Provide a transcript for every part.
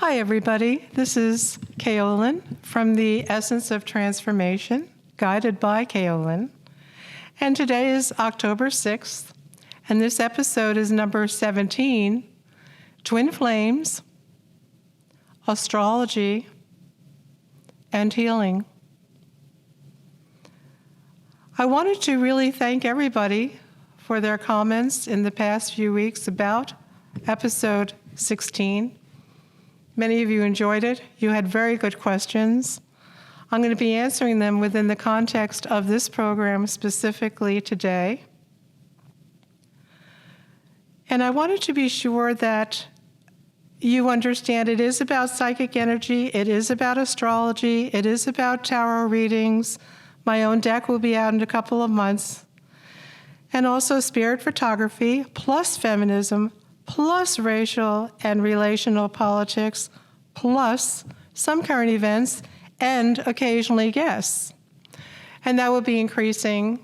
Hi, everybody. This is Kaolin from the Essence of Transformation, guided by Kaolin. And today is October 6th, and this episode is number 17, Twin Flames, Astrology, and Healing. I wanted to really thank everybody for their comments in the past few weeks about episode 16. Many of you enjoyed it. You had very good questions. I'm going to be answering them within the context of this program specifically today. And I wanted to be sure that you understand it is about psychic energy, it is about astrology, it is about tarot readings. My own deck will be out in a couple of months. And also spirit photography, plus feminism, plus racial and relational politics, plus some current events, and occasionally guests. And that will be increasing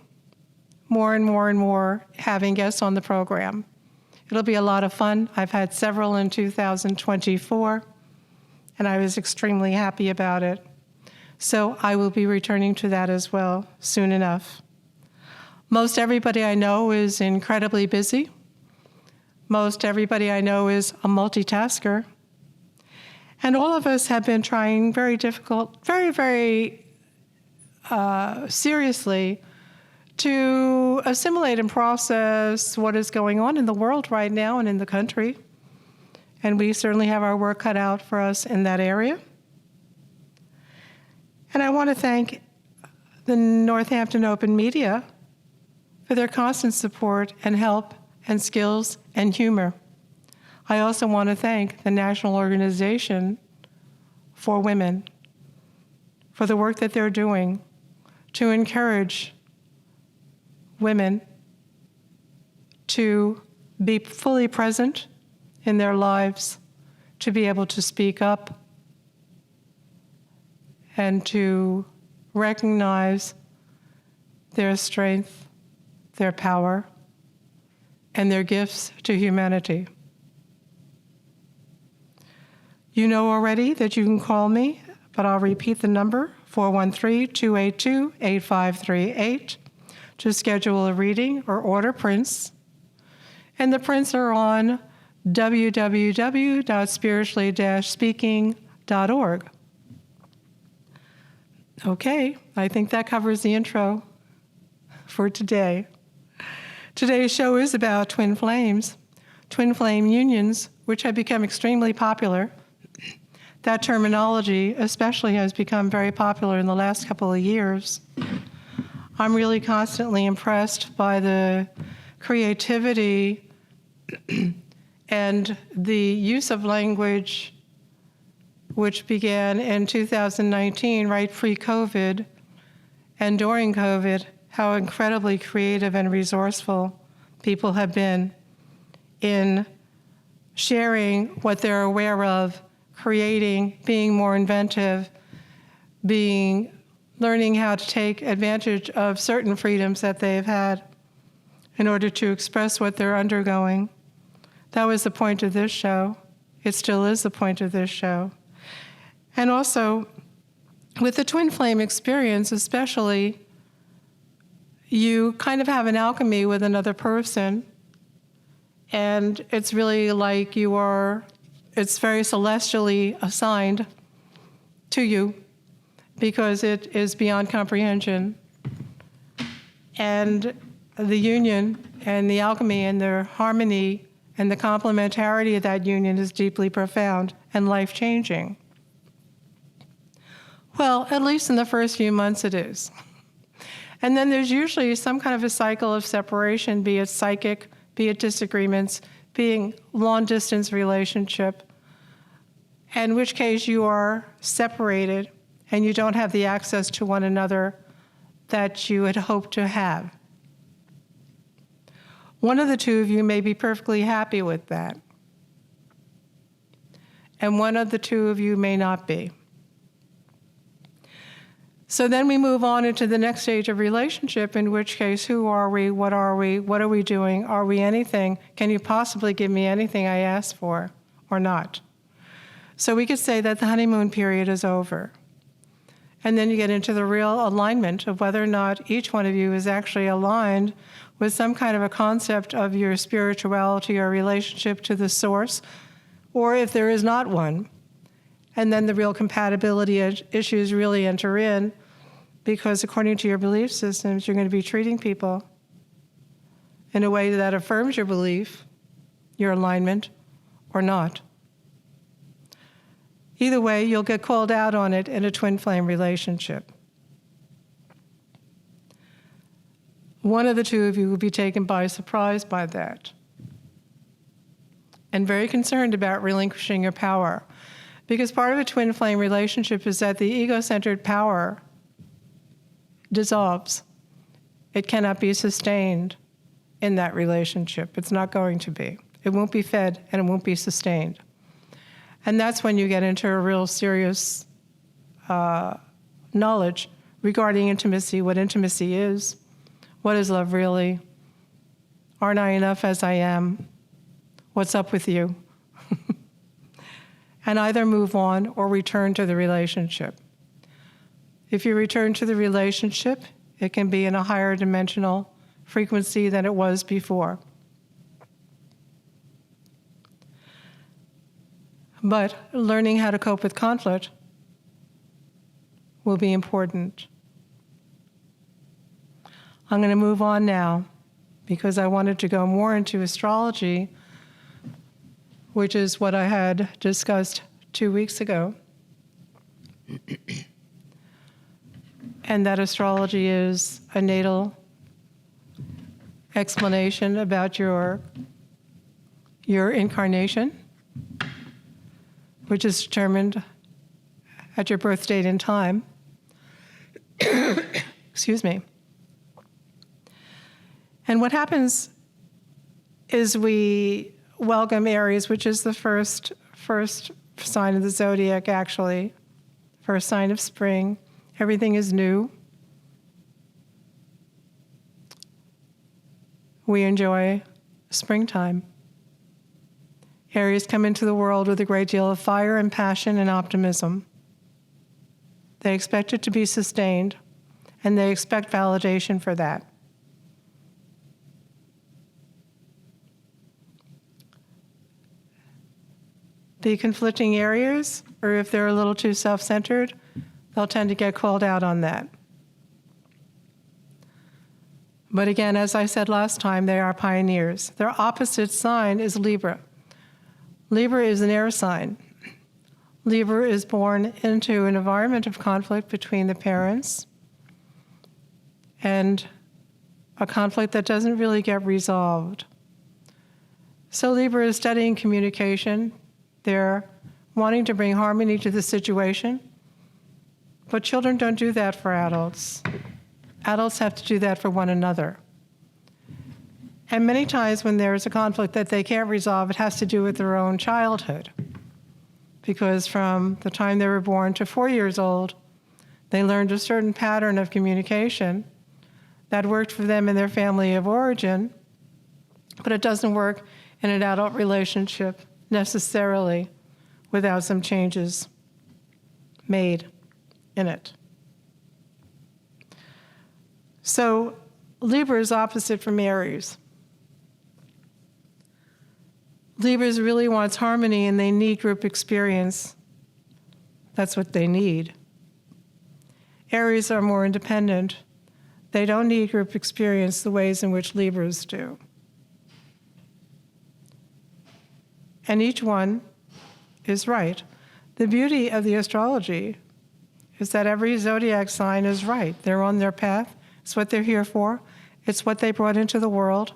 more and more and more, having guests on the program. It'll be a lot of fun. I've had several in 2024, and I was extremely happy about it. So I will be returning to that as well soon enough. Most everybody I know is incredibly busy. Most everybody I know is a multitasker. And all of us have been trying very seriously to assimilate and process what is going on in the world right now and in the country. And we certainly have our work cut out for us in that area. And I want to thank the Northampton Open Media for their constant support and help and skills and humor. I also want to thank the National Organization for Women for the work that they're doing to encourage women to be fully present in their lives, to be able to speak up, and to recognize their strength, their power, and their gifts to humanity. You know already that you can call me, but I'll repeat the number, 413-282-8538, to schedule a reading or order prints. And the prints are on www.spiritually-speaking.org. Okay, I think that covers the intro for today. Today's show is about twin flames, twin flame unions, which have become extremely popular. That terminology especially has become very popular in the last couple of years. I'm really constantly impressed by the creativity and the use of language which began in 2019, right pre-COVID, and during COVID, how incredibly creative and resourceful people have been in sharing what they're aware of, creating, being more inventive, learning how to take advantage of certain freedoms that they've had in order to express what they're undergoing. That was the point of this show. It still is the point of this show. And also, with the twin flame experience especially, you kind of have an alchemy with another person, and it's really like it's very celestially assigned to you because it is beyond comprehension. And the union and the alchemy and the harmony and the complementarity of that union is deeply profound and life-changing. Well, at least in the first few months it is. And then there's usually some kind of a cycle of separation, be it psychic, be it disagreements, being long-distance relationship, in which case you are separated and you don't have the access to one another that you had hoped to have. One of the two of you may be perfectly happy with that, and one of the two of you may not be. So then we move on into the next stage of relationship, in which case, who are we? What are we doing? Are we anything? Can you possibly give me anything I asked for or not? So we could say that the honeymoon period is over. And then you get into the real alignment of whether or not each one of you is actually aligned with some kind of a concept of your spirituality or relationship to the source, or if there is not one. And then the real compatibility issues really enter in, because according to your belief systems, you're going to be treating people in a way that affirms your belief, your alignment, or not. Either way, you'll get called out on it in a twin flame relationship. One of the two of you will be taken by surprise by that and very concerned about relinquishing your power. Because part of a twin flame relationship is that the ego-centered power dissolves. It cannot be sustained in that relationship. It's not going to be. It won't be fed and it won't be sustained. And that's when you get into a real serious knowledge regarding intimacy, what intimacy is, what is love really, aren't I enough as I am, what's up with you? And either move on or return to the relationship. If you return to the relationship, it can be in a higher dimensional frequency than it was before. But learning how to cope with conflict will be important. I'm going to move on now because I wanted to go more into astrology, which is what I had discussed 2 weeks ago. And that astrology is a natal explanation about your incarnation, which is determined at your birth date and time. Excuse me. And what happens is we welcome Aries, which is the first sign of the zodiac, actually, first sign of spring. Everything is new. We enjoy springtime. Aries come into the world with a great deal of fire and passion and optimism. They expect it to be sustained, and they expect validation for that. The conflicting Aries, or if they're a little too self-centered, they'll tend to get called out on that. But again, as I said last time, they are pioneers. Their opposite sign is Libra. Libra is an air sign. Libra is born into an environment of conflict between the parents and a conflict that doesn't really get resolved. So Libra is studying communication. They're wanting to bring harmony to the situation, but children don't do that for adults. Adults have to do that for one another. And many times when there's a conflict that they can't resolve, it has to do with their own childhood. Because from the time they were born to 4 years old, they learned a certain pattern of communication that worked for them in their family of origin, but it doesn't work in an adult relationship necessarily without some changes made in it. So Libra is opposite from Aries. Libras really wants harmony and they need group experience. That's what they need. Aries are more independent. They don't need group experience the ways in which Libras do. And each one is right. The beauty of the astrology is that every zodiac sign is right. They're on their path. It's what they're here for. It's what they brought into the world.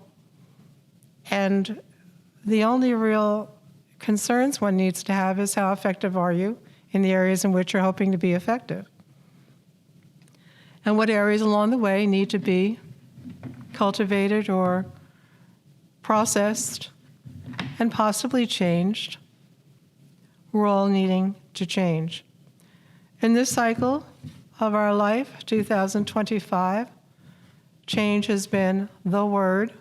And the only real concerns one needs to have is how effective are you in the areas in which you're hoping to be effective. And what areas along the way need to be cultivated or processed and possibly changed. We're all needing to change. In this cycle of our life, 2025, change has been the word.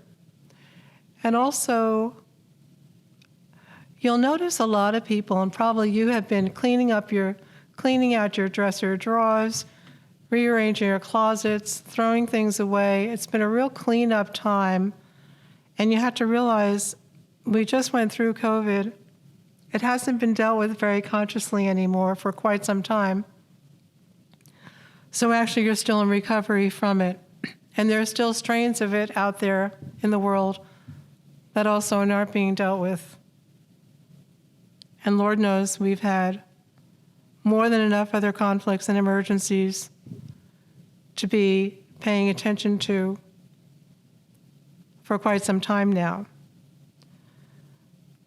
And also, you'll notice a lot of people, and probably you have been cleaning out your dresser drawers, rearranging your closets, throwing things away. It's been a real cleanup time. And you have to realize we just went through COVID. It hasn't been dealt with very consciously anymore for quite some time. So actually you're still in recovery from it. And there are still strains of it out there in the world that also aren't being dealt with. And Lord knows we've had more than enough other conflicts and emergencies to be paying attention to for quite some time now.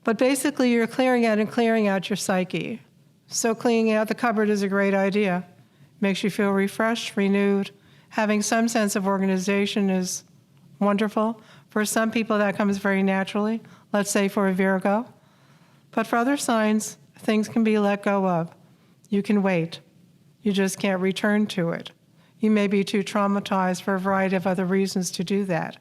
But basically you're clearing out your psyche. So cleaning out the cupboard is a great idea. Makes you feel refreshed, renewed. Having some sense of organization is wonderful. For some people that comes very naturally, let's say for a Virgo. But for other signs, things can be let go of. You can wait. You just can't return to it. You may be too traumatized for a variety of other reasons to do that.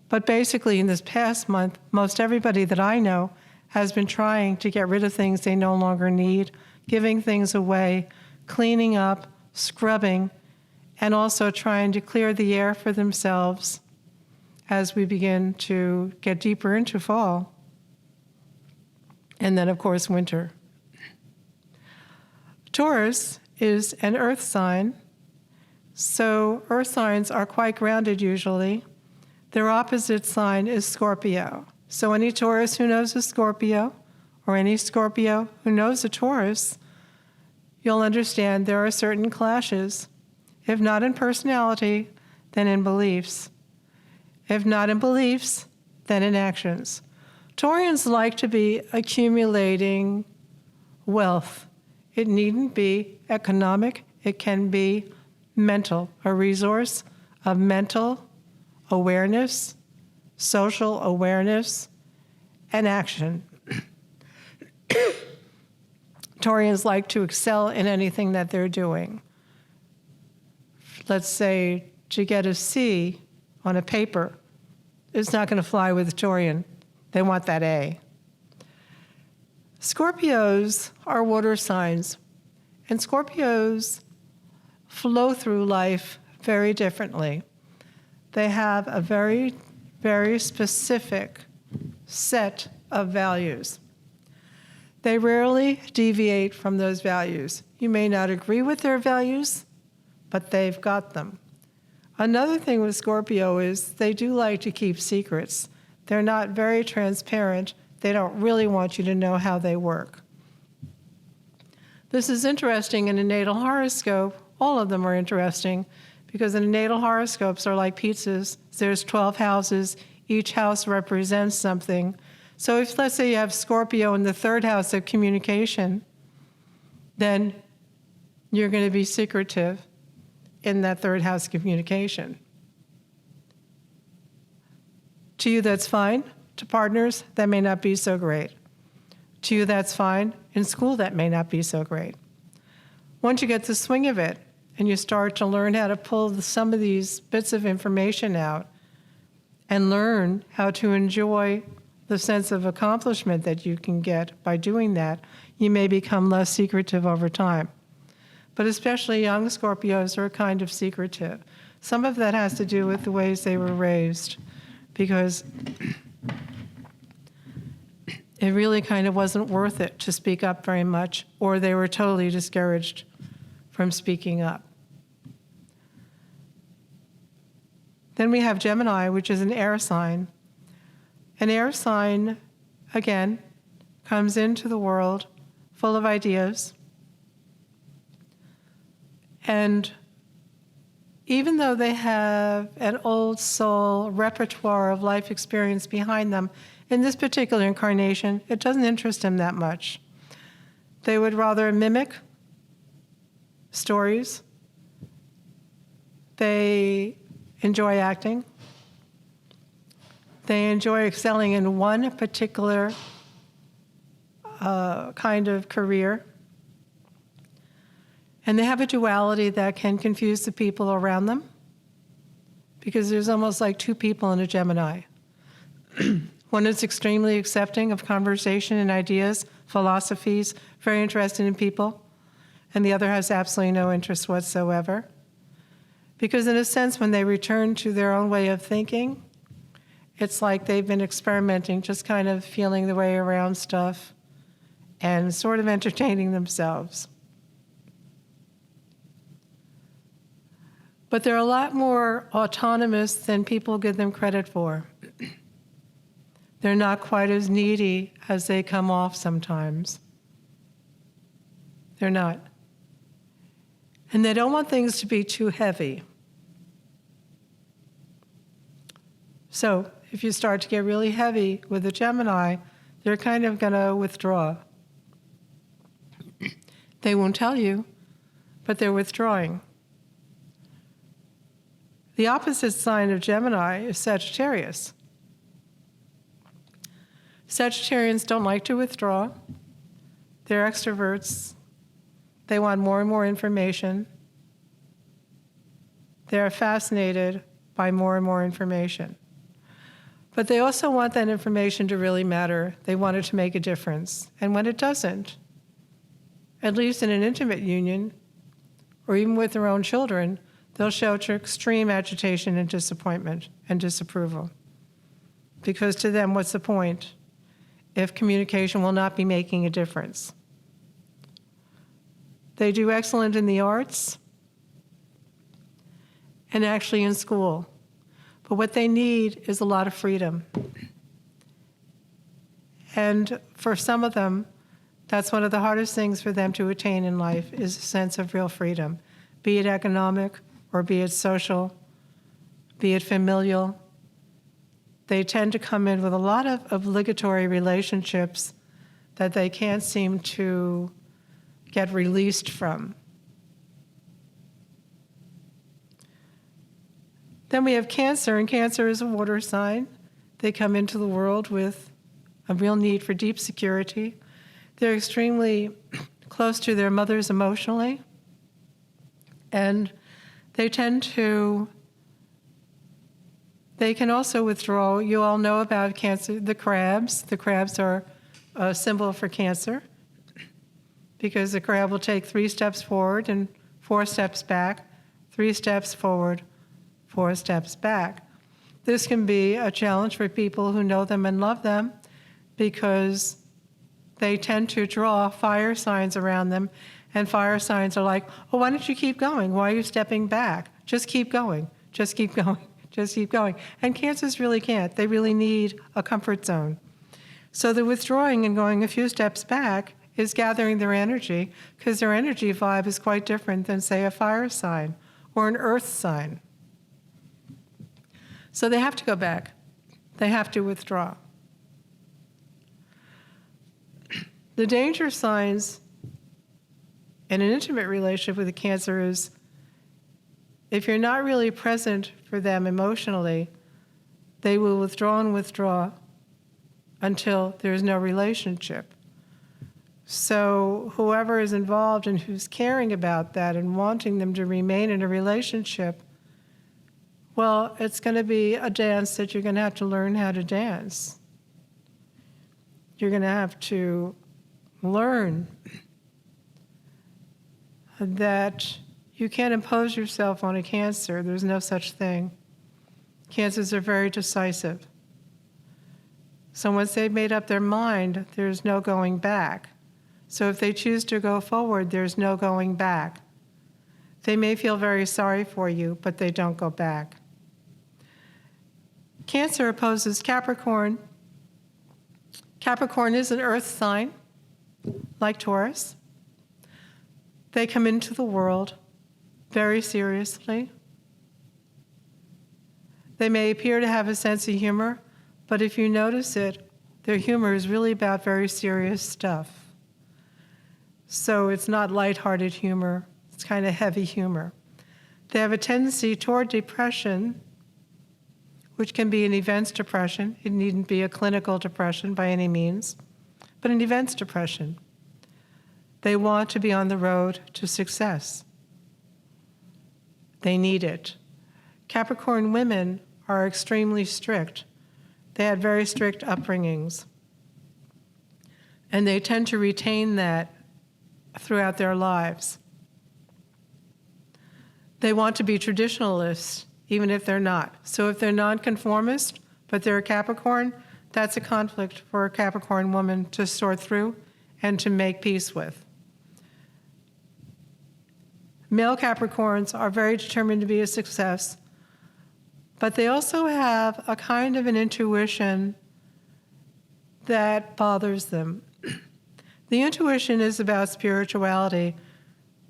But basically, in this past month, most everybody that I know has been trying to get rid of things they no longer need, giving things away, cleaning up, scrubbing, and also trying to clear the air for themselves as we begin to get deeper into fall. And then, of course, winter. Taurus is an earth sign, so earth signs are quite grounded usually. Their opposite sign is Scorpio. So any Taurus who knows a Scorpio, or any Scorpio who knows a Taurus, you'll understand there are certain clashes, if not in personality, then in beliefs. If not in beliefs, then in actions. Taurians like to be accumulating wealth. It needn't be economic. It can be mental, a resource of mental awareness, social awareness, and action. Taurians like to excel in anything that they're doing. Let's say to get a C on a paper, it's not going to fly with a Taurian. They want that A. Scorpios are water signs, and Scorpios flow through life very differently. They have a very, very specific set of values. They rarely deviate from those values. You may not agree with their values, but they've got them. Another thing with Scorpio is they do like to keep secrets. They're not very transparent. They don't really want you to know how they work. This is interesting in a natal horoscope. All of them are interesting because in a natal horoscopes are like pizzas. There's 12 houses. Each house represents something. So if, let's say, you have Scorpio in the third house of communication, then you're going to be secretive in that third house communication. To you, that's fine. To partners, that may not be so great. To you, that's fine. In school, that may not be so great. Once you get the swing of it and you start to learn how to pull some of these bits of information out and learn how to enjoy the sense of accomplishment that you can get by doing that, you may become less secretive over time. But especially young Scorpios are kind of secretive. Some of that has to do with the ways they were raised, because it really kind of wasn't worth it to speak up very much, or they were totally discouraged from speaking up. Then we have Gemini, which is an air sign. An air sign, again, comes into the world full of ideas. And even though they have an old soul repertoire of life experience behind them, in this particular incarnation, it doesn't interest them that much. They would rather mimic stories. They enjoy acting. They enjoy excelling in one particular kind of career. And they have a duality that can confuse the people around them, because there's almost like two people in a Gemini. One is extremely accepting of conversation and ideas, philosophies, very interested in people, and the other has absolutely no interest whatsoever. Because in a sense, when they return to their own way of thinking, it's like they've been experimenting, just kind of feeling the way around stuff and sort of entertaining themselves. But they're a lot more autonomous than people give them credit for. They're not quite as needy as they come off sometimes. They're not. And they don't want things to be too heavy. So if you start to get really heavy with a Gemini, they're kind of going to withdraw. They won't tell you, but they're withdrawing. The opposite sign of Gemini is Sagittarius. Sagittarians don't like to withdraw. They're extroverts. They want more and more information. They're fascinated by more and more information. But they also want that information to really matter. They want it to make a difference. And when it doesn't, at least in an intimate union, or even with their own children, they'll show extreme agitation and disappointment and disapproval. Because to them, what's the point if communication will not be making a difference? They do excellent in the arts and actually in school. But what they need is a lot of freedom. And for some of them, that's one of the hardest things for them to attain in life is a sense of real freedom, be it economic or be it social, be it familial. They tend to come in with a lot of obligatory relationships that they can't seem to get released from. Then we have Cancer, and Cancer is a water sign. They come into the world with a real need for deep security. They're extremely close to their mothers emotionally, and they tend to, they can also withdraw. You all know about Cancer, the crabs. The crabs are a symbol for Cancer because the crab will take 3 steps forward and 4 steps back, 3 steps forward, 4 steps back. This can be a challenge for people who know them and love them because they tend to draw fire signs around them, and fire signs are like, oh, why don't you keep going? Why are you stepping back? Just keep going. Just keep going. Just keep going. And Cancers really can't. They really need a comfort zone. So the withdrawing and going a few steps back is gathering their energy, because their energy vibe is quite different than, say, a fire sign or an earth sign. So they have to go back. They have to withdraw. The danger signs in an intimate relationship with a Cancer is if you're not really present for them emotionally, they will withdraw and withdraw until there's no relationship. So whoever is involved and who's caring about that and wanting them to remain in a relationship, well, it's going to be a dance that you're going to have to learn how to dance. You're going to have to learn that you can't impose yourself on a Cancer. There's no such thing. Cancers are very decisive. So once they've made up their mind, there's no going back. So if they choose to go forward, there's no going back. They may feel very sorry for you, but they don't go back. Cancer opposes Capricorn. Capricorn is an earth sign, like Taurus. They come into the world very seriously. They may appear to have a sense of humor, but if you notice it, their humor is really about very serious stuff. So it's not lighthearted humor, it's kind of heavy humor. They have a tendency toward depression, which can be an events depression. It needn't be a clinical depression by any means, but an events depression. They want to be on the road to success. They need it. Capricorn women are extremely strict. They had very strict upbringings. And they tend to retain that throughout their lives. They want to be traditionalists, even if they're not. So if they're nonconformist, but they're a Capricorn, that's a conflict for a Capricorn woman to sort through and to make peace with. Male Capricorns are very determined to be a success, but they also have a kind of an intuition that bothers them. The intuition is about spirituality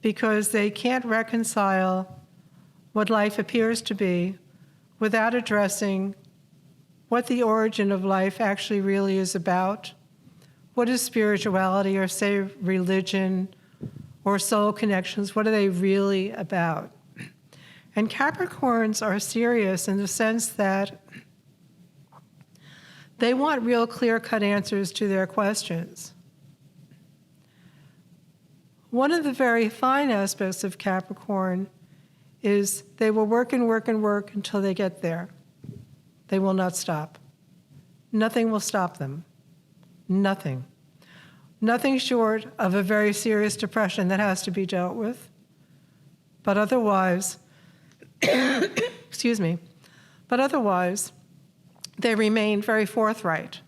because they can't reconcile what life appears to be without addressing what the origin of life actually really is about. What is spirituality, or say religion or soul connections? What are they really about? And Capricorns are serious in the sense that they want real clear-cut answers to their questions. One of the very fine aspects of Capricorn is they will work and work and work until they get there. They will not stop. Nothing will stop them. Nothing. Nothing short of a very serious depression that has to be dealt with. But otherwise, excuse me, but otherwise, they remain very forthright.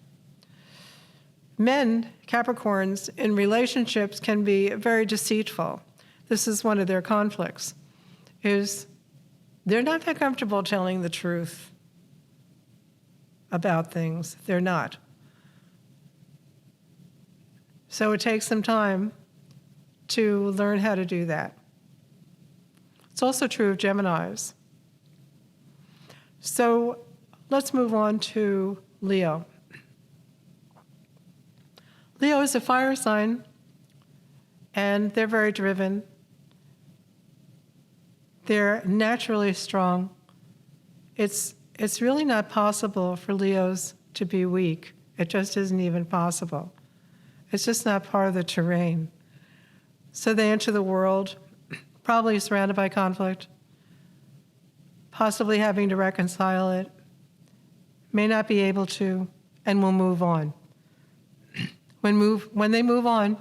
Men, Capricorns, in relationships can be very deceitful. This is one of their conflicts, is they're not that comfortable telling the truth about things. They're not. So it takes some time to learn how to do that. It's also true of Geminis. So let's move on to Leo. Leo is a fire sign, and they're very driven. They're naturally strong. It's really not possible for Leos to be weak. It just isn't even possible. It's just not part of the terrain. So they enter the world, probably surrounded by conflict, possibly having to reconcile it, may not be able to, and will move on. When they move on,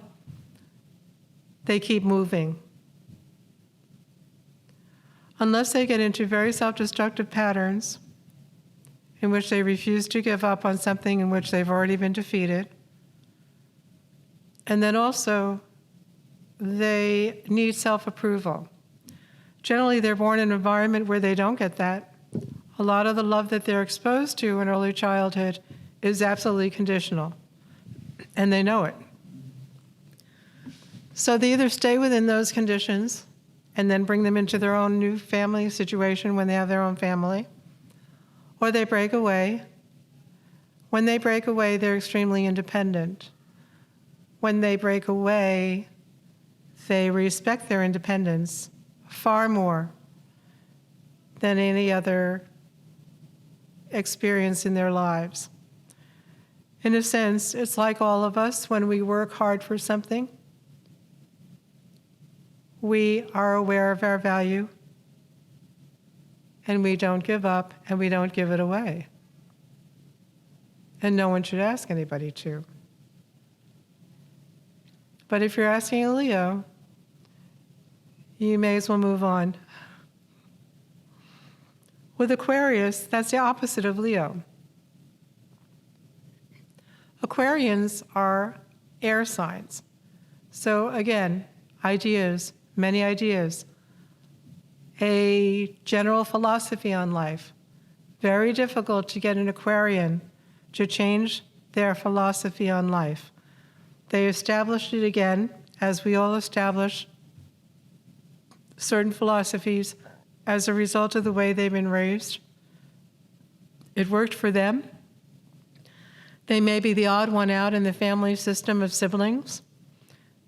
they keep moving. Unless they get into very self-destructive patterns in which they refuse to give up on something in which they've already been defeated. And then also, they need self-approval. Generally, they're born in an environment where they don't get that. A lot of the love that they're exposed to in early childhood is absolutely conditional, and they know it. So they either stay within those conditions and then bring them into their own new family situation when they have their own family, or they break away. When they break away, they're extremely independent. When they break away, they respect their independence far more than any other experience in their lives. In a sense, it's like all of us when we work hard for something. We are aware of our value, and we don't give up, and we don't give it away. And no one should ask anybody to. But if you're asking a Leo, you may as well move on. With Aquarius, that's the opposite of Leo. Aquarians are air signs. So again, ideas, many ideas. A general philosophy on life. Very difficult to get an Aquarian to change their philosophy on life. They established it again, as we all establish certain philosophies as a result of the way they've been raised. It worked for them. They may be the odd one out in the family system of siblings.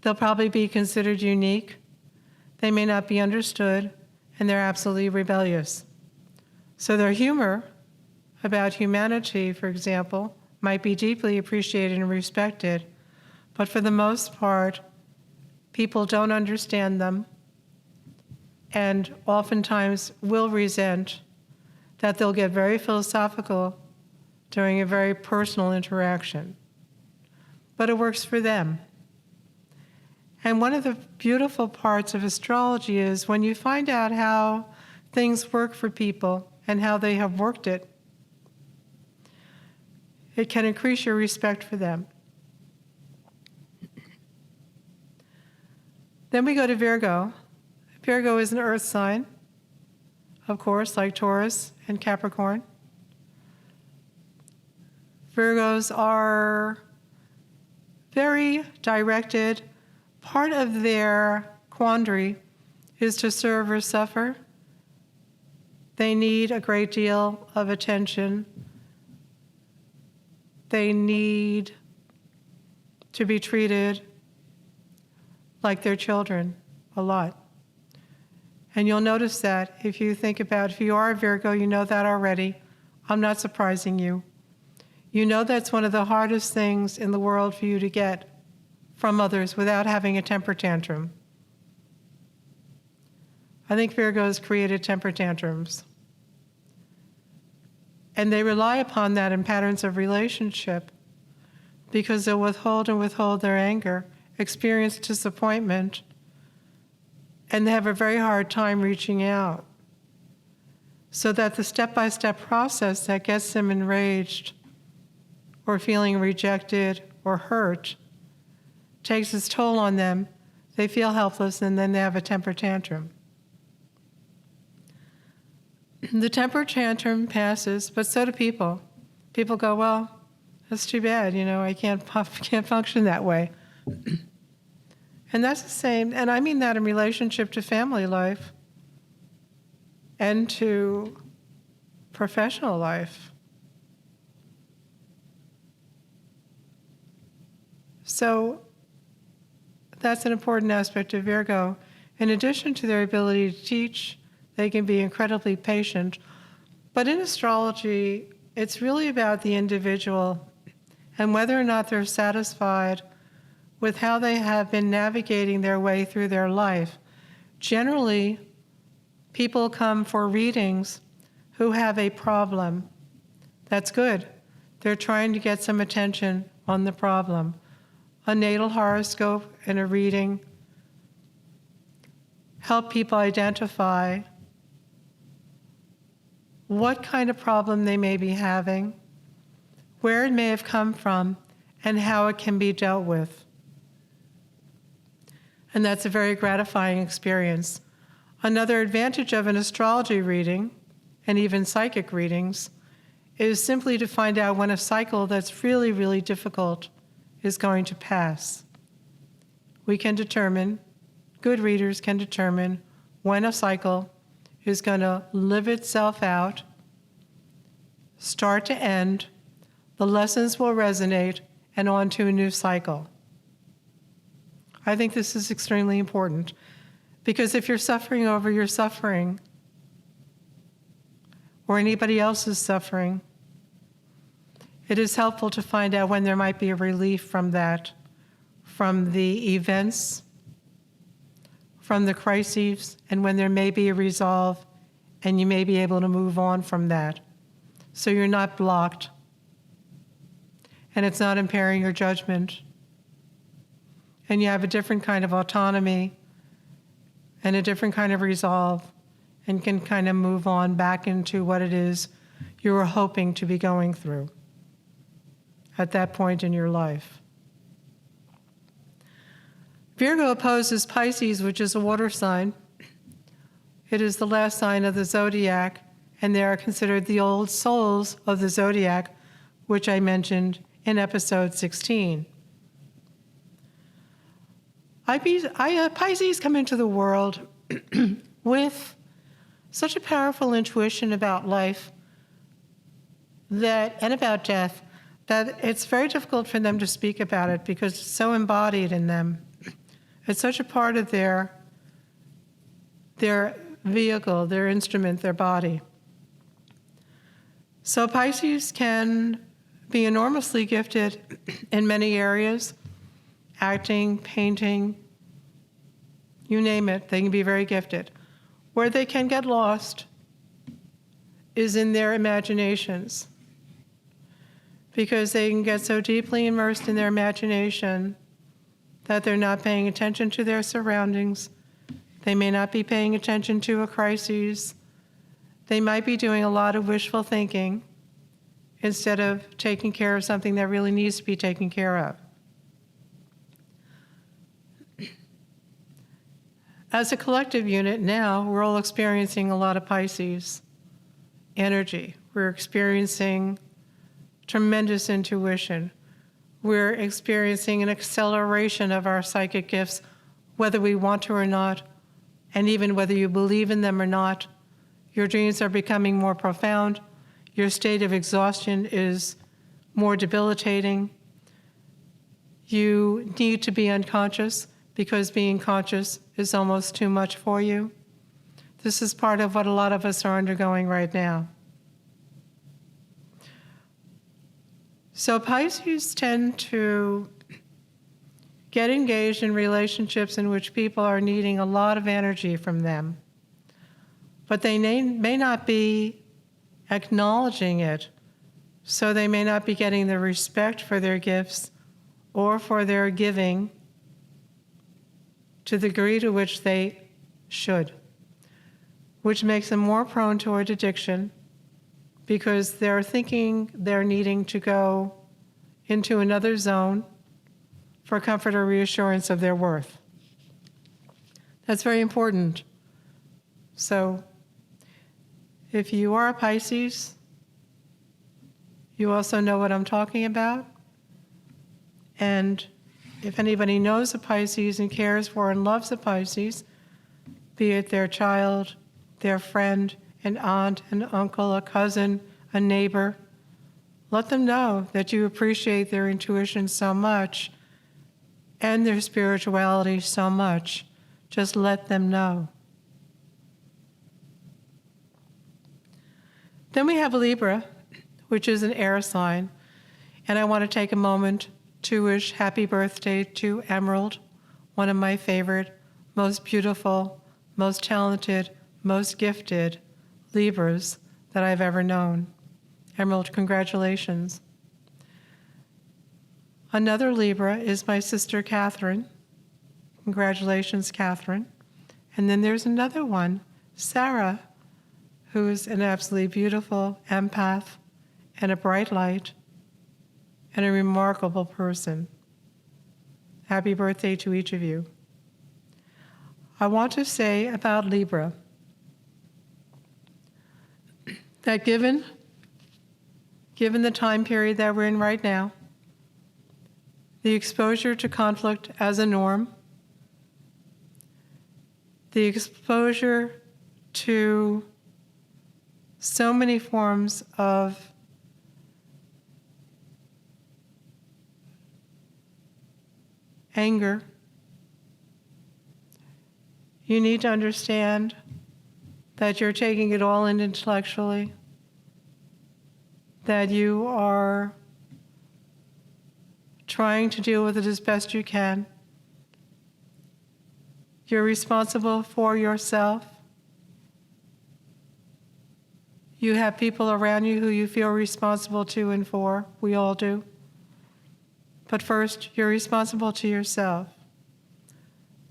They'll probably be considered unique. They may not be understood, and they're absolutely rebellious. So their humor about humanity, for example, might be deeply appreciated and respected, but for the most part, people don't understand them and oftentimes will resent that they'll get very philosophical during a very personal interaction. But it works for them. And one of the beautiful parts of astrology is when you find out how things work for people and how they have worked it, it can increase your respect for them. Then we go to Virgo. Virgo is an earth sign, of course, like Taurus and Capricorn. Virgos are very directed. Part of their quandary is to serve or suffer. They need a great deal of attention. They need to be treated like their children a lot. And you'll notice that if you think about, if you are a Virgo, you know that already. I'm not surprising you. You know that's one of the hardest things in the world for you to get from others without having a temper tantrum. I think Virgos created temper tantrums. And they rely upon that in patterns of relationship because they'll withhold their anger, experience disappointment, and they have a very hard time reaching out. So that the step-by-step process that gets them enraged or feeling rejected or hurt takes its toll on them. They feel helpless, and then they have a temper tantrum. The temper tantrum passes, but so do people. People go, well, that's too bad, I can't function that way. And that's the same, and I mean that in relationship to family life and to professional life. So that's an important aspect of Virgo. In addition to their ability to teach, they can be incredibly patient. But in astrology, it's really about the individual and whether or not they're satisfied with how they have been navigating their way through their life. Generally, people come for readings who have a problem. That's good. They're trying to get some attention on the problem. A natal horoscope and a reading help people identify what kind of problem they may be having, where it may have come from, and how it can be dealt with. And that's a very gratifying experience. Another advantage of an astrology reading, and even psychic readings, is simply to find out when a cycle that's really, really difficult is going to pass. We can determine, good readers can determine, when a cycle is going to live itself out, start to end, the lessons will resonate, and on to a new cycle. I think this is extremely important, because if you're suffering over your suffering, or anybody else is suffering, it is helpful to find out when there might be a relief from that, from the events, from the crises, and when there may be a resolve, and you may be able to move on from that. So you're not blocked, and it's not impairing your judgment. And you have a different kind of autonomy and a different kind of resolve, and can kind of move on back into what it is you were hoping to be going through at that point in your life. Virgo opposes Pisces, which is a water sign. It is the last sign of the zodiac, and they are considered the old souls of the zodiac, which I mentioned in episode 16. Pisces come into the world with such a powerful intuition about life and about death that it's very difficult for them to speak about it because it's so embodied in them. It's such a part of their vehicle, their instrument, their body. So Pisces can be enormously gifted in many areas, acting, painting, you name it, they can be very gifted. Where they can get lost is in their imaginations. because they can get so deeply immersed in their imagination that they're not paying attention to their surroundings. They may not be paying attention to a crisis. They might be doing a lot of wishful thinking instead of taking care of something that really needs to be taken care of. As a collective unit now, we're all experiencing a lot of Pisces energy. We're experiencing tremendous intuition. We're experiencing an acceleration of our psychic gifts, whether we want to or not, and even whether you believe in them or not. Your dreams are becoming more profound. Your state of exhaustion is more debilitating. You need to be unconscious because being conscious is almost too much for you. This is part of what a lot of us are undergoing right now. So Pisces tend to get engaged in relationships in which people are needing a lot of energy from them, but they may not be acknowledging it, so they may not be getting the respect for their gifts or for their giving to the degree to which they should, which makes them more prone toward addiction because they're thinking they're needing to go into another zone for comfort or reassurance of their worth. That's very important. So if you are a Pisces, you also know what I'm talking about. And if anybody knows a Pisces and cares for and loves a Pisces, be it their child, their friend, an aunt, an uncle, a cousin, a neighbor, let them know that you appreciate their intuition so much and their spirituality so much. Just let them know. Then we have Libra, which is an air sign, and I want to take a moment to wish happy birthday to Emerald, one of my favorite, most beautiful, most talented, most gifted Libras that I've ever known. Emerald, congratulations. Another Libra is my sister Catherine. Congratulations, Catherine. And then there's another one, Sarah, who is an absolutely beautiful empath and a bright light and a remarkable person. Happy birthday to each of you. I want to say about Libra that given the time period that we're in right now, the exposure to conflict as a norm, the exposure to so many forms of anger, you need to understand that you're taking it all in intellectually, that you are trying to deal with it as best you can. You're responsible for yourself. You have people around you who you feel responsible to and for. We all do. But first, you're responsible to yourself.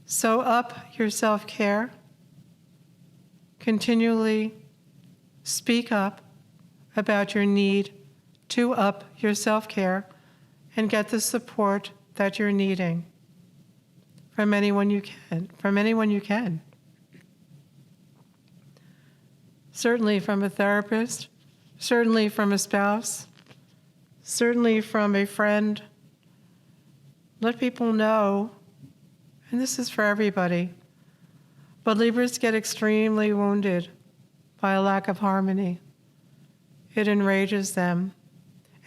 So up your self-care. Continually speak up about your need to up your self-care and get the support that you're needing from anyone you can. Certainly from a therapist, certainly from a spouse, certainly from a friend. Let people know, and this is for everybody, but Libras get extremely wounded by a lack of harmony. It enrages them,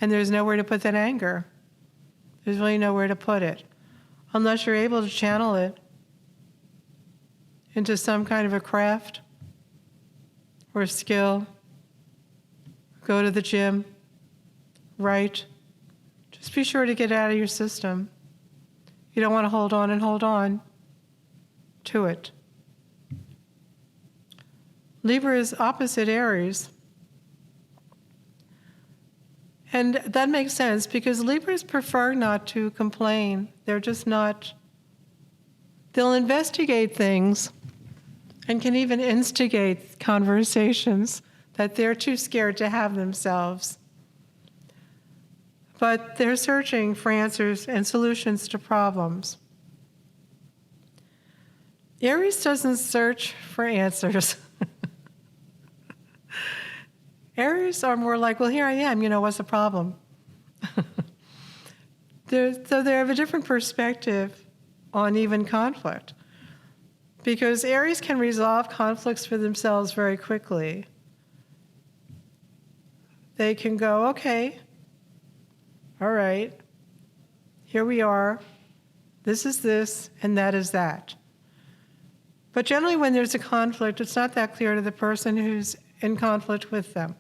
and there's nowhere to put that anger. There's really nowhere to put it, unless you're able to channel it into some kind of a craft or a skill. Go to the gym, write. Just be sure to get it out of your system. You don't want to hold on to it. Libra is opposite Aries. And that makes sense because Libras prefer not to complain. They're just not, they'll investigate things and can even instigate conversations that they're too scared to have themselves. But they're searching for answers and solutions to problems. Aries doesn't search for answers. Aries are more like, well, here I am, what's the problem? So they have a different perspective on even conflict. Because Aries can resolve conflicts for themselves very quickly. They can go, okay, all right, here we are, this is this, and that is that. But generally when there's a conflict, it's not that clear to the person who's in conflict with them.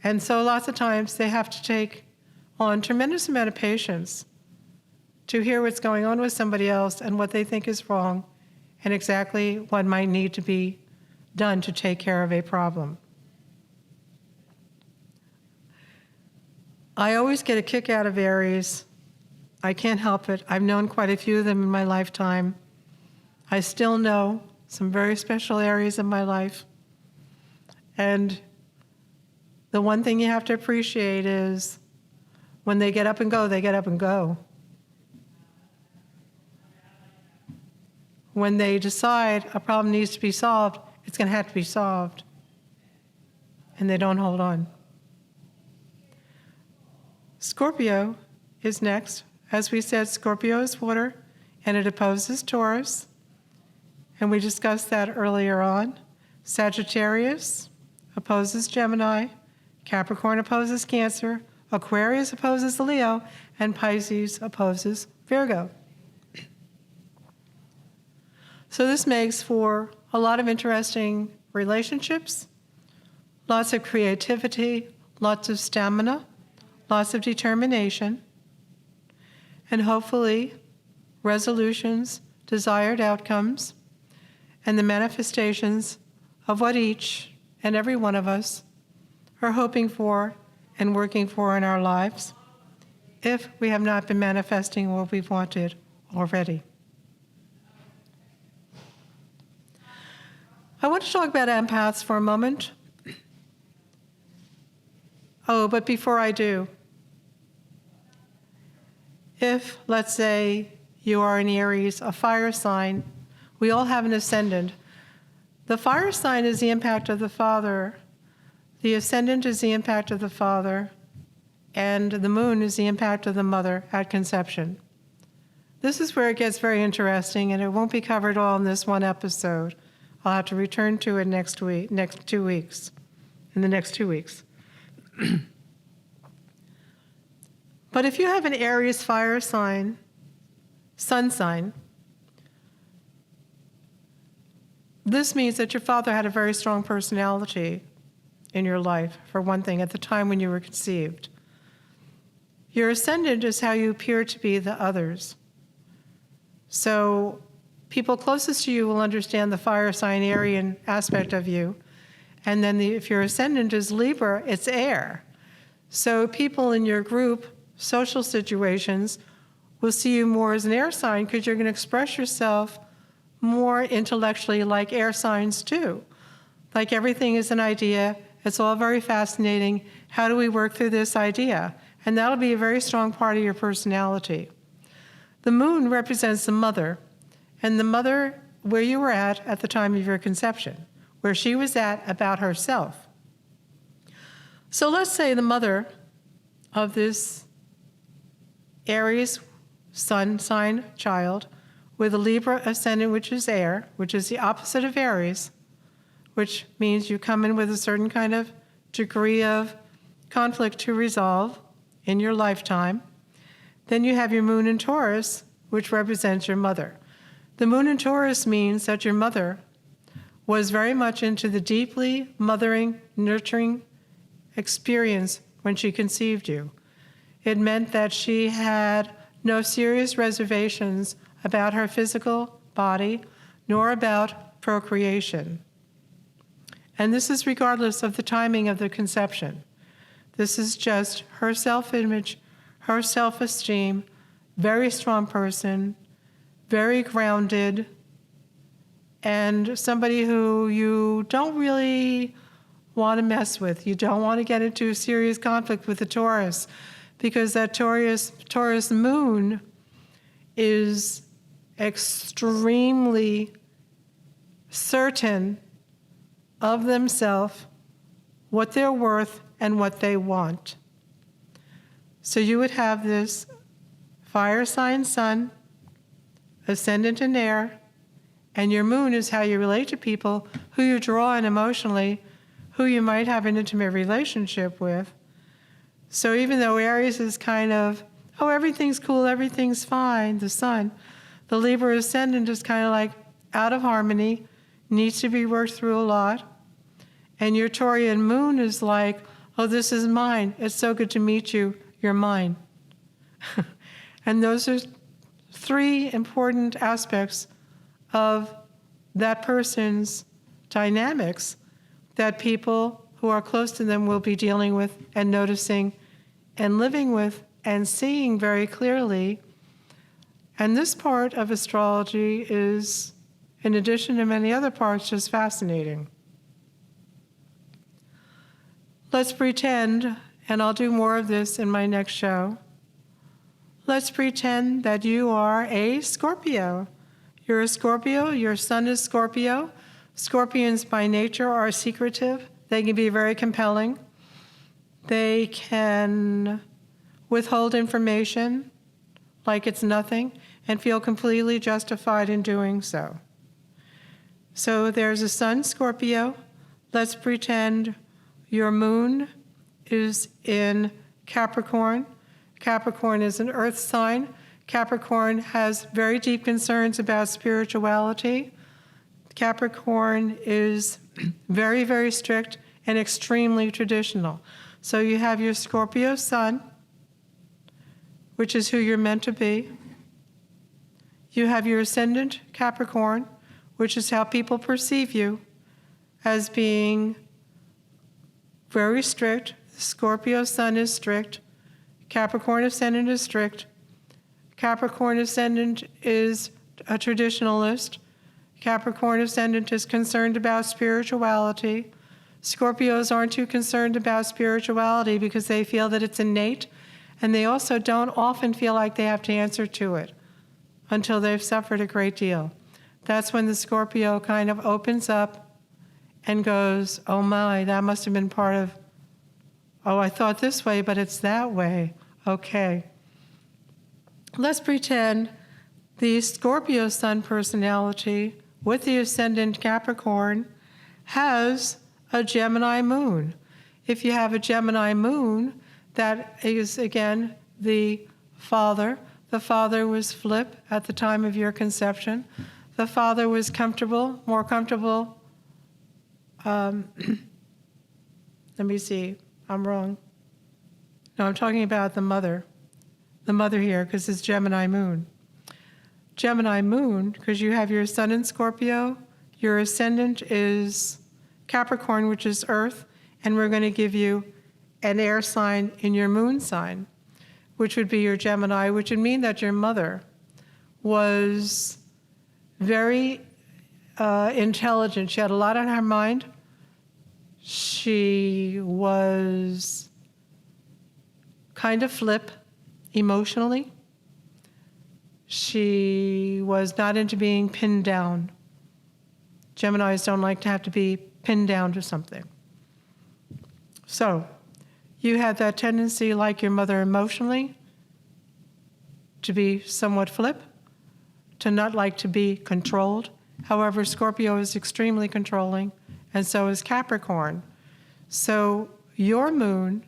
And so lots of times they have to take on tremendous amount of patience to hear what's going on with somebody else and what they think is wrong and exactly what might need to be done to take care of a problem. I always get a kick out of Aries. I can't help it. I've known quite a few of them in my lifetime. I still know some very special Aries in my life. And the one thing you have to appreciate is when they get up and go, they get up and go. When they decide a problem needs to be solved, it's going to have to be solved. And they don't hold on. Scorpio is next. As we said, Scorpio is water, and it opposes Taurus. And we discussed that earlier on. Sagittarius opposes Gemini. Capricorn opposes Cancer. Aquarius opposes Leo. And Pisces opposes Virgo. So this makes for a lot of interesting relationships, lots of creativity, lots of stamina, lots of determination, and hopefully resolutions, desired outcomes, and the manifestations of what each and every one of us are hoping for and working for in our lives, if we have not been manifesting what we've wanted already. I want to talk about empaths for a moment. Oh, but before I do, if, let's say, you are an Aries, a fire sign, we all have an ascendant. The fire sign is the impact of the father, the ascendant is the impact of the father, and the moon is the impact of the mother at conception. This is where it gets very interesting, and it won't be covered all in this one episode. I'll have to return to it in the next 2 weeks. But if you have an Aries fire sign, sun sign, this means that your father had a very strong personality in your life, for one thing, at the time when you were conceived. Your ascendant is how you appear to be the others. So people closest to you will understand the fire sign Arian aspect of you. And then if your ascendant is Libra, it's air. So people in your group, social situations, will see you more as an air sign because you're going to express yourself more intellectually like air signs do. Like everything is an idea. It's all very fascinating. How do we work through this idea? And that'll be a very strong part of your personality. The moon represents the mother, and the mother where you were at the time of your conception, where she was at about herself. So let's say the mother of this Aries sun sign child with a Libra ascendant, which is air, which is the opposite of Aries, which means you come in with a certain kind of degree of conflict to resolve in your lifetime. Then you have your moon in Taurus, which represents your mother. The moon in Taurus means that your mother was very much into the deeply mothering, nurturing experience when she conceived you. It meant that she had no serious reservations about her physical body, nor about procreation. And this is regardless of the timing of the conception. This is just her self-image, her self-esteem, very strong person, very grounded, and somebody who you don't really want to mess with. You don't want to get into serious conflict with the Taurus, because that Taurus moon is extremely certain of themselves, what they're worth, and what they want. So you would have this fire sign sun, ascendant in air, and your moon is how you relate to people, who you draw in emotionally, who you might have an intimate relationship with. So even though Aries is kind of, oh, everything's cool, everything's fine, the sun, the Libra ascendant is kind of like out of harmony, needs to be worked through a lot. And your Taurian moon is like, oh, this is mine. It's so good to meet you. You're mine. And those are three important aspects of that person's dynamics that people who are close to them will be dealing with and noticing and living with and seeing very clearly. And this part of astrology is, in addition to many other parts, just fascinating. Let's pretend, and I'll do more of this in my next show, let's pretend that you are a Scorpio. You're a Scorpio, your sun is Scorpio. Scorpions by nature are secretive. They can be very compelling. They can withhold information like it's nothing and feel completely justified in doing so. So there's a sun Scorpio. Let's pretend your moon is in Capricorn. Capricorn is an earth sign. Capricorn has very deep concerns about spirituality. Capricorn is very, very strict and extremely traditional. So you have your Scorpio sun, which is who you're meant to be. You have your ascendant Capricorn, which is how people perceive you as being very strict. Scorpio sun is strict. Capricorn ascendant is strict. Capricorn ascendant is a traditionalist. Capricorn ascendant is concerned about spirituality. Scorpios aren't too concerned about spirituality because they feel that it's innate, and they also don't often feel like they have to answer to it until they've suffered a great deal. That's when the Scorpio kind of opens up and goes, oh my, that must have been part of, oh, I thought this way, but it's that way. Okay. Let's pretend the Scorpio sun personality with the ascendant Capricorn has a Gemini moon. If you have a Gemini moon, that is, again, the father. The father was flip at the time of your conception. The father was comfortable, more comfortable. Let me see, I'm wrong. No, I'm talking about the mother. The mother here, because it's Gemini moon. Gemini moon, because you have your sun in Scorpio, your ascendant is Capricorn, which is earth, and we're going to give you an air sign in your moon sign, which would be your Gemini, which would mean that your mother was very intelligent. She had a lot on her mind. She was kind of flip emotionally. She was not into being pinned down. Geminis don't like to have to be pinned down to something. So you have that tendency, like your mother emotionally, to be somewhat flip, to not like to be controlled. However, Scorpio is extremely controlling, and so is Capricorn. So your moon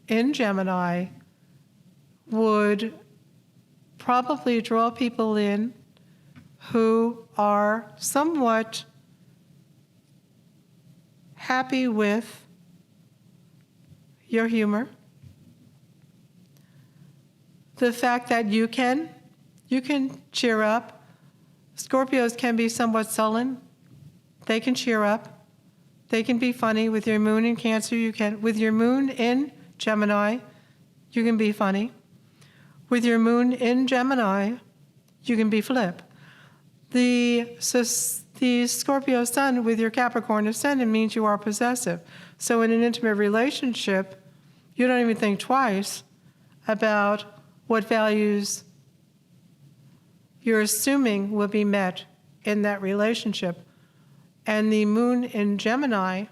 in Gemini would probably draw people in who are somewhat happy with your humor, the fact that you can cheer up. Scorpios can be somewhat sullen. They can cheer up. They can be funny. With your moon in Cancer, you can. With your moon in Gemini, you can be funny. With your moon in Gemini, you can be flip. The Scorpio sun with your Capricorn ascendant means you are possessive. So in an intimate relationship, you don't even think twice about what values you're assuming will be met in that relationship. And the moon in Gemini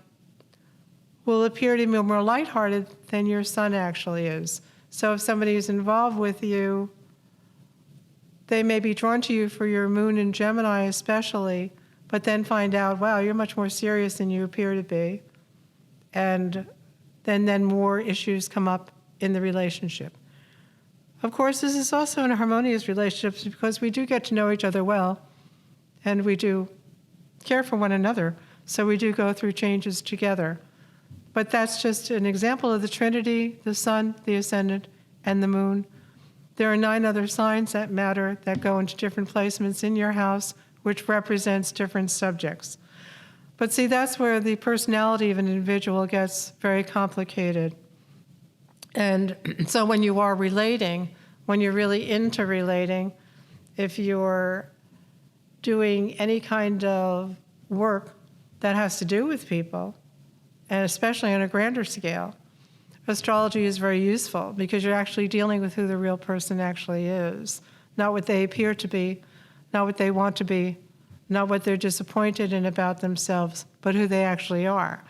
will appear to be more lighthearted than your sun actually is. So if somebody is involved with you, they may be drawn to you for your moon in Gemini especially, but then find out, wow, you're much more serious than you appear to be. And then more issues come up in the relationship. Of course, this is also in harmonious relationships because we do get to know each other well, and we do care for one another, so we do go through changes together. But that's just an example of the Trinity, the sun, the ascendant, and the moon. There are 9 other signs that matter that go into different placements in your house, which represents different subjects. But see, that's where the personality of an individual gets very complicated. And so when you are relating, when you're really into relating, if you're doing any kind of work that has to do with people, and especially on a grander scale, astrology is very useful because you're actually dealing with who the real person actually is, not what they appear to be, not what they want to be, not what they're disappointed in about themselves, but who they actually are.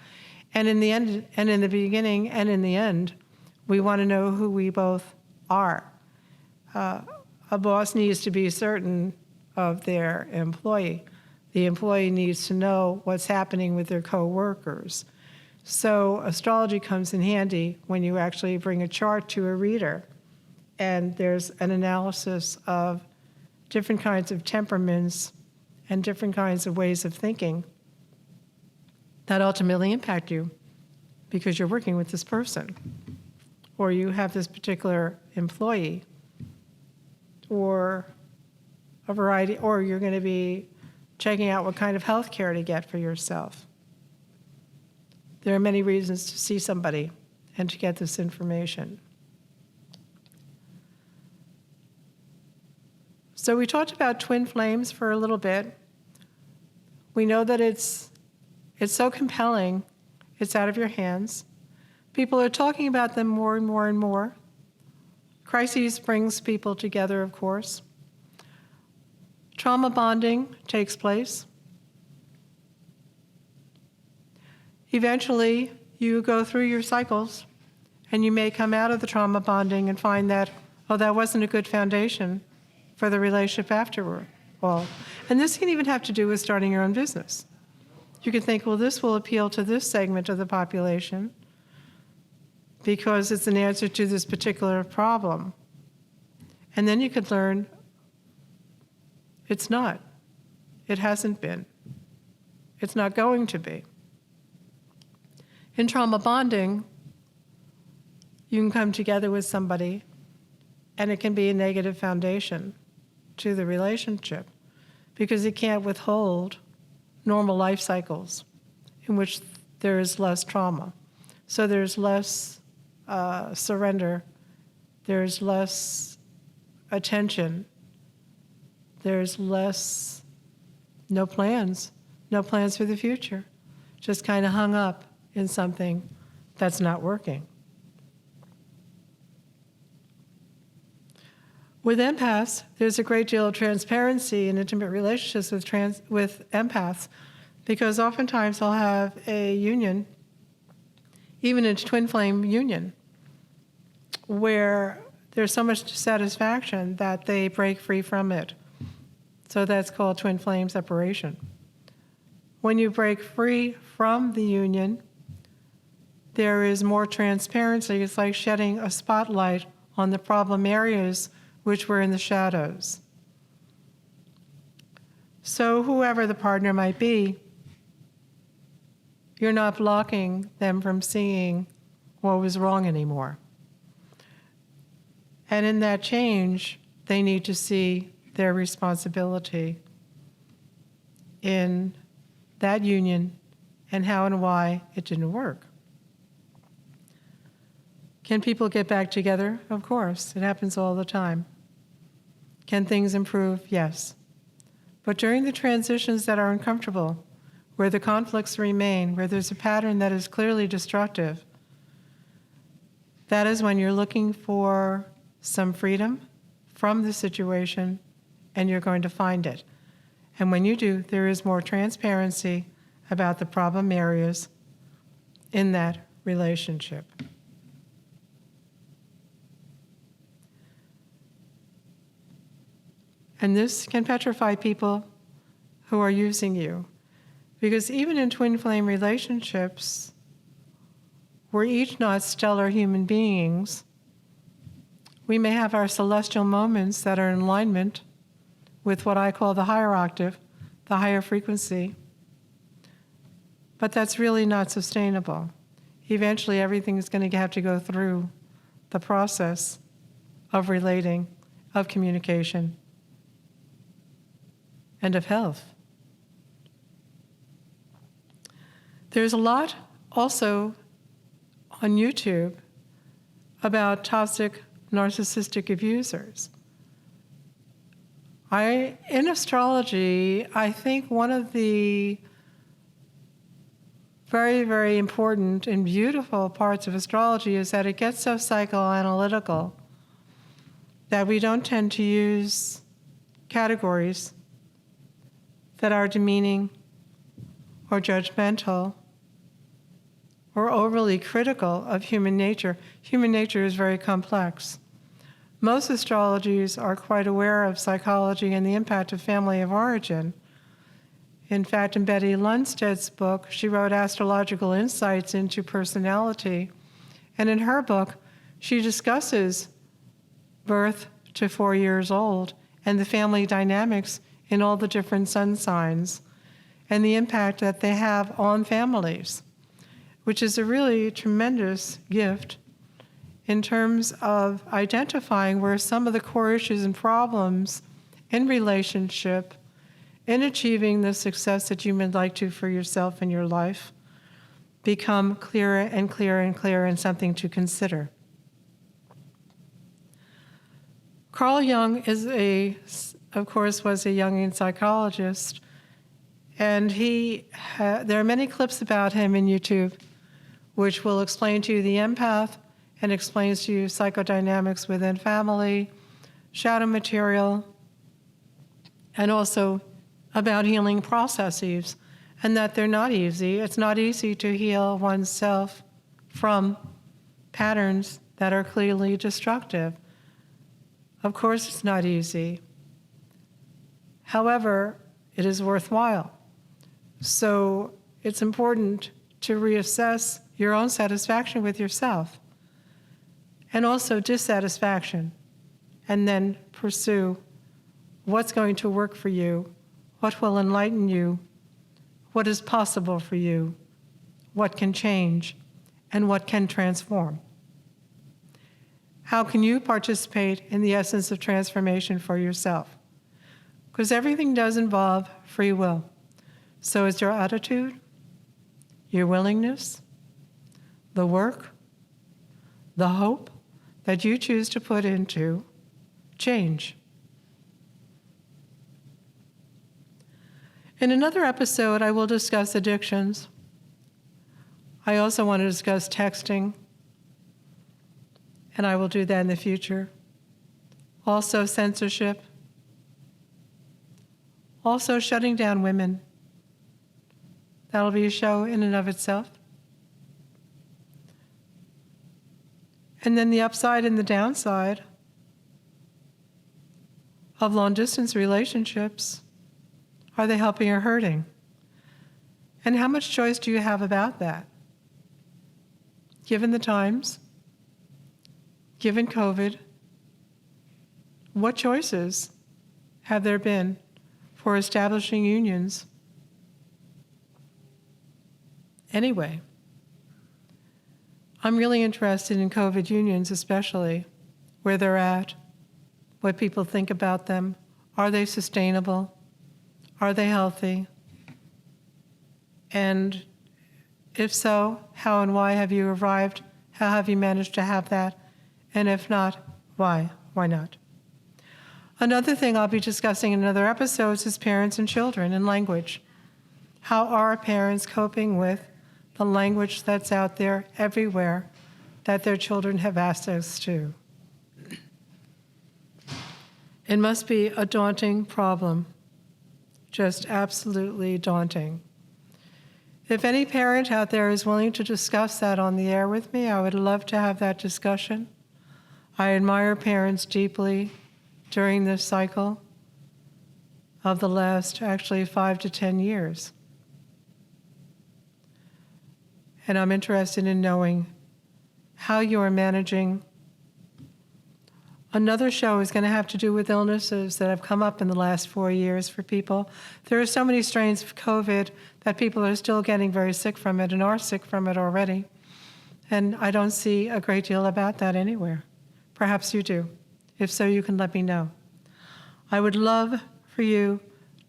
And in the end, and in the beginning, and in the end, we want to know who we both are. A boss needs to be certain of their employee. The employee needs to know what's happening with their co-workers. So astrology comes in handy when you actually bring a chart to a reader, and there's an analysis of different kinds of temperaments and different kinds of ways of thinking that ultimately impact you because you're working with this person, or you have this particular employee, or a variety, or you're going to be checking out what kind of health care to get for yourself. There are many reasons to see somebody and to get this information. So we talked about twin flames for a little bit. We know that it's so compelling, it's out of your hands. People are talking about them more and more and more. Crises brings people together, of course. Trauma bonding takes place. Eventually, you go through your cycles, and you may come out of the trauma bonding and find that, oh, that wasn't a good foundation for the relationship afterward. Well, and this can even have to do with starting your own business. You can think, well, this will appeal to this segment of the population because it's an answer to this particular problem. And then you could learn it's not. It hasn't been. It's not going to be. In trauma bonding, you can come together with somebody, and it can be a negative foundation to the relationship because it can't withhold normal life cycles in which there is less trauma. So there's less surrender, there's less attention, there's less, no plans for the future, just kind of hung up in something that's not working. With empaths, there's a great deal of transparency in intimate relationships with empaths because oftentimes they'll have a union, even a twin flame union, where there's so much dissatisfaction that they break free from it. So that's called twin flame separation. When you break free from the union, there is more transparency. It's like shedding a spotlight on the problem areas which were in the shadows. So whoever the partner might be, you're not blocking them from seeing what was wrong anymore. And in that change, they need to see their responsibility in that union and how and why it didn't work. Can people get back together? Of course, it happens all the time. Can things improve? Yes. But during the transitions that are uncomfortable, where the conflicts remain, where there's a pattern that is clearly destructive, that is when you're looking for some freedom from the situation, and you're going to find it. And when you do, there is more transparency about the problem areas in that relationship. And this can petrify people who are using you. Because even in twin flame relationships, we're each not stellar human beings. We may have our celestial moments that are in alignment with what I call the higher octave, the higher frequency. But that's really not sustainable. Eventually, everything is going to have to go through the process of relating, of communication, and of health. There's a lot also on YouTube about toxic narcissistic abusers. In astrology, I think one of the very, very important and beautiful parts of astrology is that it gets so psychoanalytical that we don't tend to use categories that are demeaning or judgmental or overly critical of human nature. Human nature is very complex. Most astrologies are quite aware of psychology and the impact of family of origin. In fact, in Betty Lundsted's book, she wrote Astrological Insights into Personality. And in her book, she discusses birth to 4 years old and the family dynamics in all the different sun signs and the impact that they have on families, which is a really tremendous gift in terms of identifying where some of the core issues and problems in relationship, in achieving the success that you would like to for yourself in your life, become clearer and clearer and clearer and something to consider. Carl Jung was a Jungian psychologist, and there are many clips about him in YouTube which will explain to you the empath and explains to you psychodynamics within family, shadow material, and also about healing processes, and that they're not easy. It's not easy to heal oneself from patterns that are clearly destructive. Of course, it's not easy. However, it is worthwhile. So it's important to reassess your own satisfaction with yourself and also dissatisfaction, and then pursue what's going to work for you, what will enlighten you, what is possible for you, what can change, and what can transform. How can you participate in the essence of transformation for yourself? Because everything does involve free will. So is your attitude, your willingness, the work, the hope that you choose to put into change. In another episode, I will discuss addictions. I also want to discuss texting, and I will do that in the future. Also censorship. Also shutting down women. That'll be a show in and of itself. And then the upside and the downside of long-distance relationships. Are they helping or hurting? And how much choice do you have about that? Given the times, given COVID, what choices have there been for establishing unions? Anyway, I'm really interested in COVID unions, especially where they're at, what people think about them. Are they sustainable? Are they healthy? And if so, how and why have you arrived How have you managed to have that? And if not, why? Why not? Another thing I'll be discussing in other episodes is parents and children and language. How are parents coping with the language that's out there everywhere that their children have access to? It must be a daunting problem, just absolutely daunting. If any parent out there is willing to discuss that on the air with me, I would love to have that discussion. I admire parents deeply during this cycle of the last actually 5 to 10 years. And I'm interested in knowing how you are managing. Another show is going to have to do with illnesses that have come up in the last 4 years for people. There are so many strains of COVID that people are still getting very sick from it and are sick from it already. And I don't see a great deal about that anywhere. Perhaps you do. If so, you can let me know. I would love for you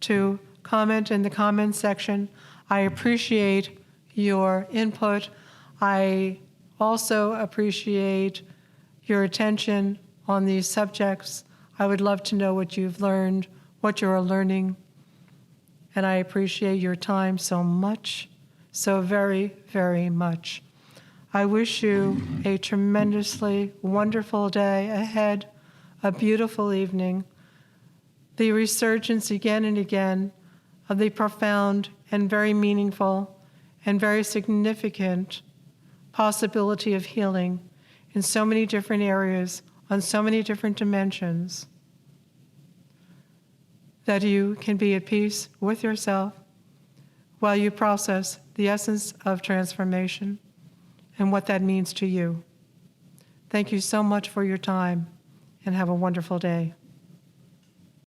to comment in the comments section. I appreciate your input. I also appreciate your attention on these subjects. I would love to know what you've learned, what you're learning, and I appreciate your time so much, so very, very much. I wish you a tremendously wonderful day ahead, a beautiful evening, the resurgence again and again of the profound and very meaningful and very significant possibility of healing in so many different areas, on so many different dimensions, that you can be at peace with yourself while you process the essence of transformation and what that means to you. Thank you so much for your time, and have a wonderful day.